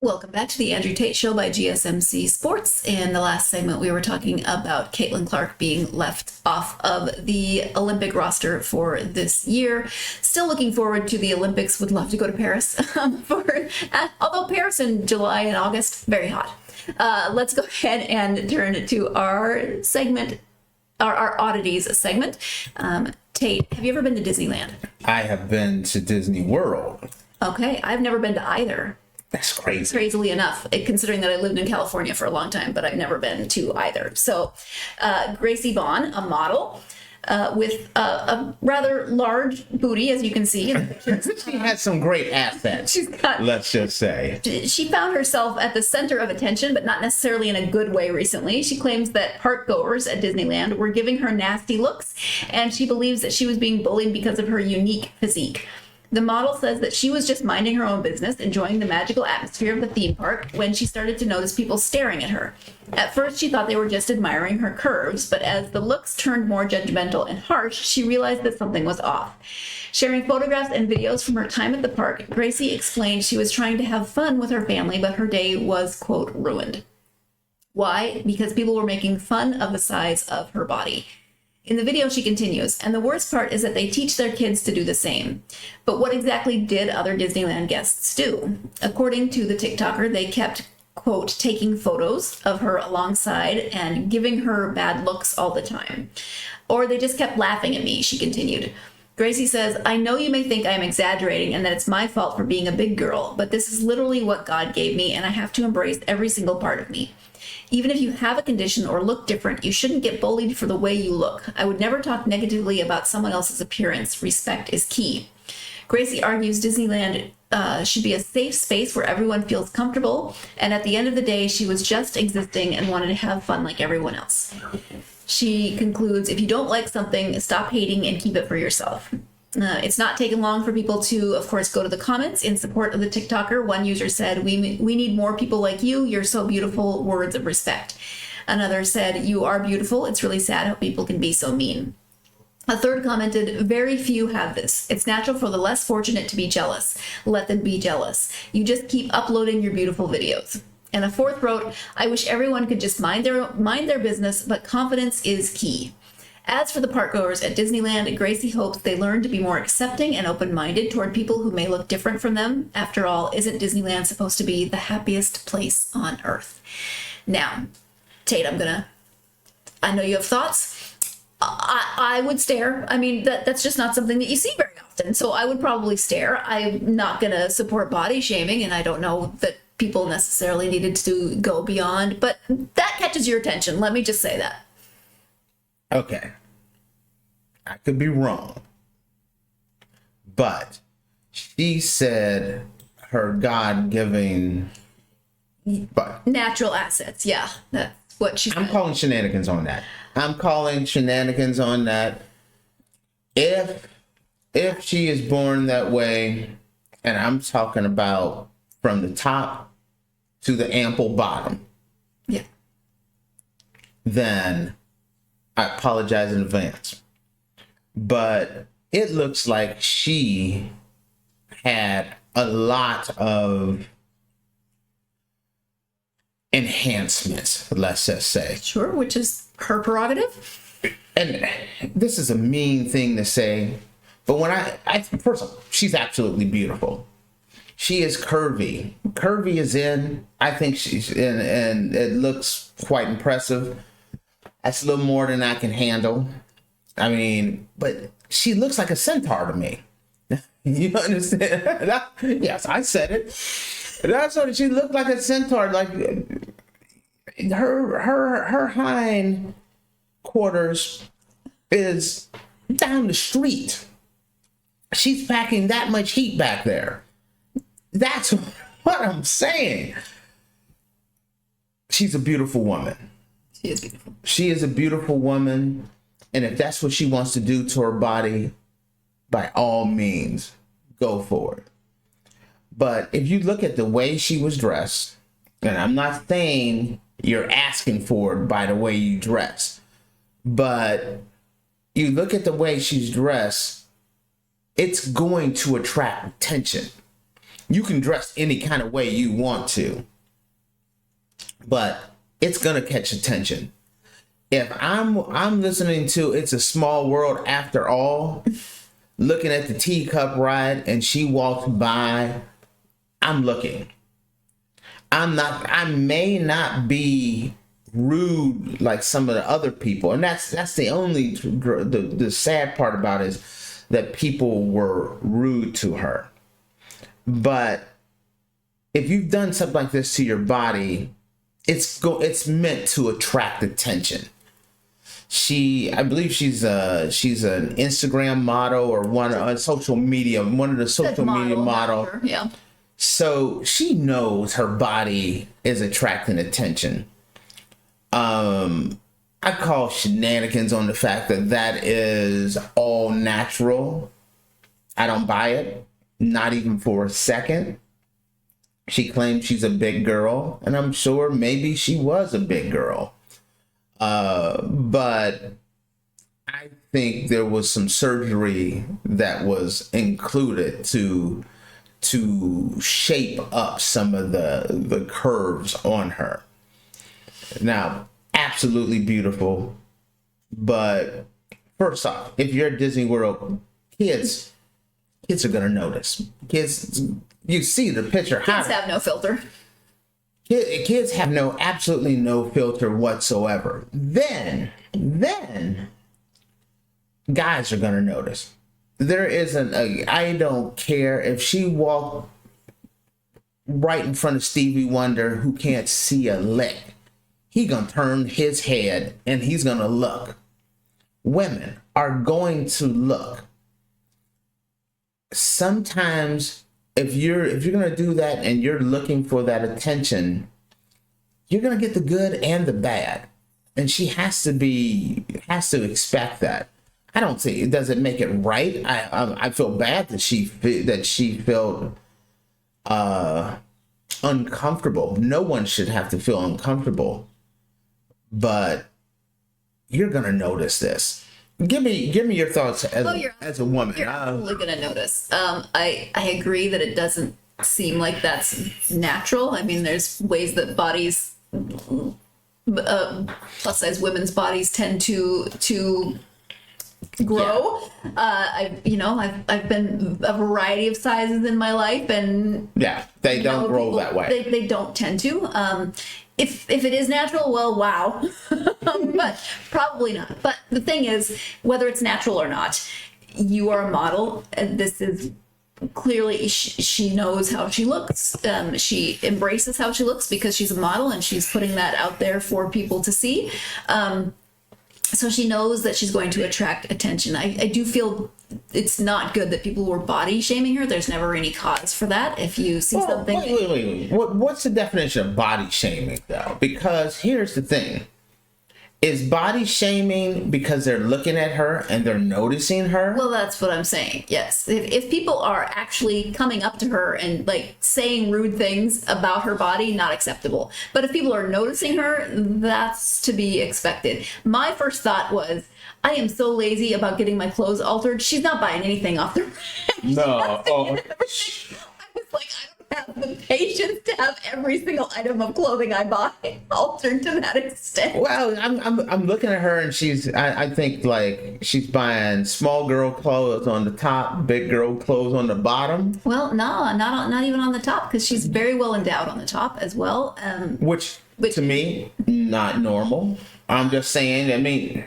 Welcome back to the Andrew Tate Show by GSMC Sports. In the last segment, we were talking about Caitlin Clark being left off of the Olympic roster for this year. Still looking forward to the Olympics. Would love to go to Paris. Although Paris in July and August, very hot. Let's go ahead and turn to our segment, our oddities segment. Tate, have you ever been to Disneyland? I have been to Disney World. Okay, I've never been to either. That's crazy. Crazily enough, considering that I lived in California for a long time, but I've never been to either. So Gracie Bon, a model with a rather large booty, as you can see in the pictures. She has some great assets, let's just say. She found herself at the center of attention, but not necessarily in a good way recently. She claims that park goers at Disneyland were giving her nasty looks, and she believes that she was being bullied because of her unique physique. The model says that she was just minding her own business, enjoying the magical atmosphere of the theme park, when she started to notice people staring at her. At first, she thought they were just admiring her curves, but as the looks turned more judgmental and harsh, she realized that something was off. Sharing photographs and videos from her time at the park, Gracie explained she was trying to have fun with her family, but her day was, quote, ruined. Why? Because people were making fun of the size of her body. In the video, she continues, and the worst part is that they teach their kids to do the same. But what exactly did other Disneyland guests do? According to the TikToker, they kept, quote, taking photos of her alongside and giving her bad looks all the time. Or they just kept laughing at me, she continued. Gracie says, I know you may think I am exaggerating and that it's my fault for being a big girl, but this is literally what God gave me, and I have to embrace every single part of me. Even if you have a condition or look different, you shouldn't get bullied for the way you look. I would never talk negatively about someone else's appearance. Respect is key. Gracie argues Disneyland should be a safe space where everyone feels comfortable, and at the end of the day, she was just existing and wanted to have fun like everyone else. She concludes, if you don't like something, stop hating and keep it for yourself. It's not taken long for people to, of course, go to the comments in support of the TikToker. One user said, we need more people like you. You're so beautiful. Words of respect. Another said, you are beautiful. It's really sad how people can be so mean. A third commented, very few have this. It's natural for the less fortunate to be jealous. Let them be jealous. You just keep uploading your beautiful videos. And a fourth wrote, I wish everyone could just mind their business, but confidence is key. As for the park goers at Disneyland, Gracie hopes they learn to be more accepting and open-minded toward people who may look different from them. After all, isn't Disneyland supposed to be the happiest place on earth? Now, Tate, I know you have thoughts. I would stare. I mean, that's just not something that you see very often. So I would probably stare. I'm not going to support body shaming, and I don't know that people necessarily needed to go beyond, but that catches your attention. Let me just say that. Okay. I could be wrong. But she said her God-given natural assets. Yeah, that's what she said. I'm calling shenanigans on that. If she is born that way, and I'm talking about from the top to the ample bottom. Yeah. Then I apologize in advance. But it looks like she had a lot of enhancements, let's just say. Sure, which is her prerogative. And this is a mean thing to say, but when I first of all, she's absolutely beautiful. She is curvy. Curvy is in. I think she's in, and it looks quite impressive. That's a little more than I can handle. I mean, but she looks like a centaur to me. You understand? Yes, I said it. That's what she looked like, a centaur. Like her hind quarters is down the street. She's packing that much heat back there. That's what I'm saying. She's a beautiful woman. She is beautiful. She is a beautiful woman. And if that's what she wants to do to her body, by all means, go for it. But if you look at the way she was dressed, and I'm not saying you're asking for it by the way you dress, but you look at the way she's dressed, it's going to attract attention. You can dress any kind of way you want to, but it's gonna catch attention. If I'm listening to It's a Small World After All, looking at the teacup ride, and she walks by, I'm looking. I may not be rude like some of the other people, and that's the only the sad part about it is that people were rude to her. But if you've done something like this to your body, it's meant to attract attention. I believe she's an Instagram model or one of the social media model. Yeah. So she knows her body is attracting attention. I call shenanigans on the fact that is all natural. I don't buy it, not even for a second. She claims she's a big girl, and I'm sure maybe she was a big girl. But I think there was some surgery that was included to shape up some of the curves on her. Now, absolutely beautiful, but first off, if you're at Disney World, kids are gonna notice. Kids, you see the picture. Kids have no filter. Kids have absolutely no filter whatsoever. Then guys are gonna notice. There isn't I don't care if she walked right in front of Stevie Wonder, who can't see a lick. He gonna turn his head and he's gonna look. Women are going to look. Sometimes if you're gonna do that and you're looking for that attention, you're gonna get the good and the bad. And she has to expect that. I don't see it. Does it make it right? I feel bad that she felt uncomfortable. No one should have to feel uncomfortable, but you're gonna notice this. Give me your thoughts as a woman. You're absolutely gonna notice. I agree that it doesn't seem like that's natural. I mean, there's ways that bodies, plus size women's bodies, tend to grow. Yeah. I've been a variety of sizes in my life, and they don't grow that way. They don't tend to. If it is natural, well, wow, but probably not. But the thing is, whether it's natural or not, you are a model, and this is clearly she knows how she looks. She embraces how she looks because she's a model, and she's putting that out there for people to see. So she knows that she's going to attract attention. I do feel it's not good that people were body shaming her. There's never any cause for that. If you see something... Wait. What's the definition of body shaming, though? Because here's the thing. Is body shaming because they're looking at her and they're noticing her? Well, that's what I'm saying. Yes. If people are actually coming up to her and like saying rude things about her body, not acceptable. But if people are noticing her, that's to be expected. My first thought was, I am so lazy about getting my clothes altered. She's not buying anything off the rack. No. I was like, I don't have the patience to have every single item of clothing I buy altered to that extent. Well, I'm looking at her, and I think like she's buying small girl clothes on the top, big girl clothes on the bottom. Well, no, not even on the top, because she's very well endowed on the top as well. Which to me, not normal. I'm just saying. I mean,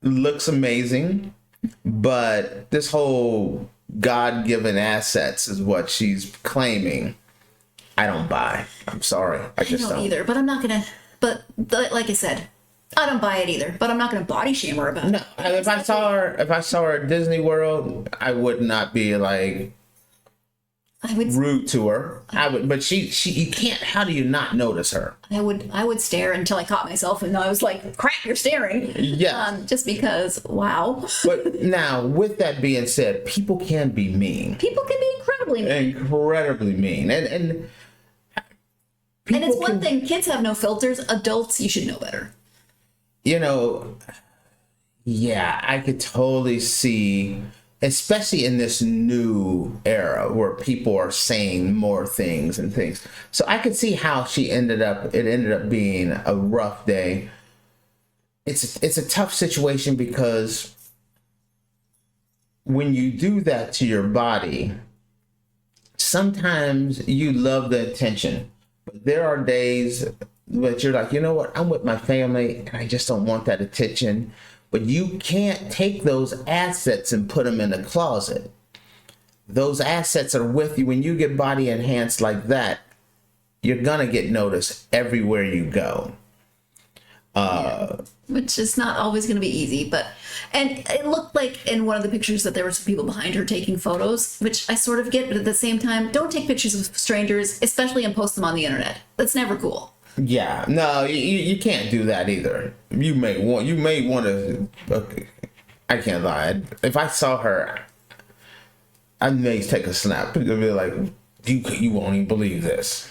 looks amazing, but this whole God-given assets is what she's claiming. I don't buy. I'm sorry. I just don't either. But I'm not gonna. But like I said, I don't buy it either. But I'm not gonna body shame her about it. No, if I saw her at Disney World, I would not be like rude to her. I would, but she you can't. How do you not notice her? I would stare until I caught myself, and I was like, "Crap, you're staring!" Yes. Just because, wow. But now, with that being said, people can be mean. People can be incredibly mean. Incredibly mean, and it's one thing. Kids have no filters. Adults, you should know better. You know, yeah, I could totally see especially in this new era where people are saying more things and things. So I could see how it ended up being a rough day. It's a tough situation because when you do that to your body, sometimes you love the attention, but there are days that you're like, you know what, I'm with my family and I just don't want that attention. But you can't take those assets and put them in a closet. Those assets are with you. When you get body enhanced like that, you're gonna get noticed everywhere you go. Which is not always going to be easy, and it looked like in one of the pictures that there were some people behind her taking photos, which I sort of get, but at the same time, don't take pictures of strangers, especially and post them on the internet. That's never cool. Yeah, no, you can't do that either. You may want to. I can't lie. If I saw her, I may take a snap and be like, "You won't even believe this."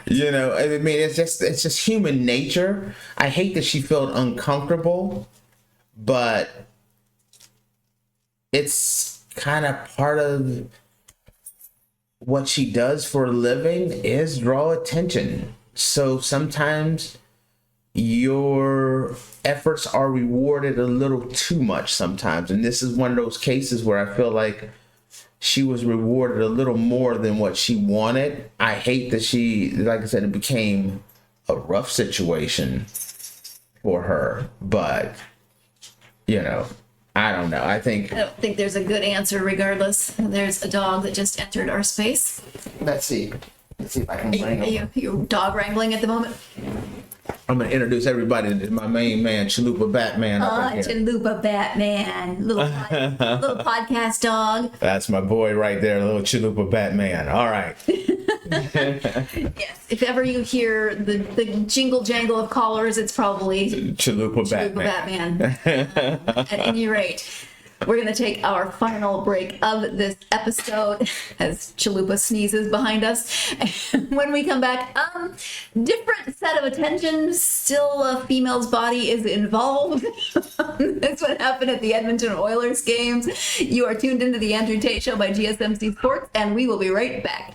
You know, I mean, it's just human nature. I hate that she felt uncomfortable, but it's kind of part of what she does for a living is draw attention. So sometimes your efforts are rewarded a little too much sometimes. And this is one of those cases where I feel like she was rewarded a little more than what she wanted. I hate that like I said, it became a rough situation for her, but you know, I don't know. I don't think there's a good answer regardless. There's a dog that just entered our space. Let's see if I can Are you dog wrangling at the moment? I'm going to introduce everybody to my main man, Chalupa Batman. Chalupa Batman. Little podcast dog. That's my boy right there, little Chalupa Batman. All right. Yes. If ever you hear the jingle jangle of callers, it's probably Chalupa Batman. At any rate, we're going to take our final break of this episode as Chalupa sneezes behind us. And when we come back, different set of attention. Still a female's body is involved. That's what happened at the Edmonton Oilers games. You are tuned into the Andrew Tate Show by GSMC Sports, and we will be right back.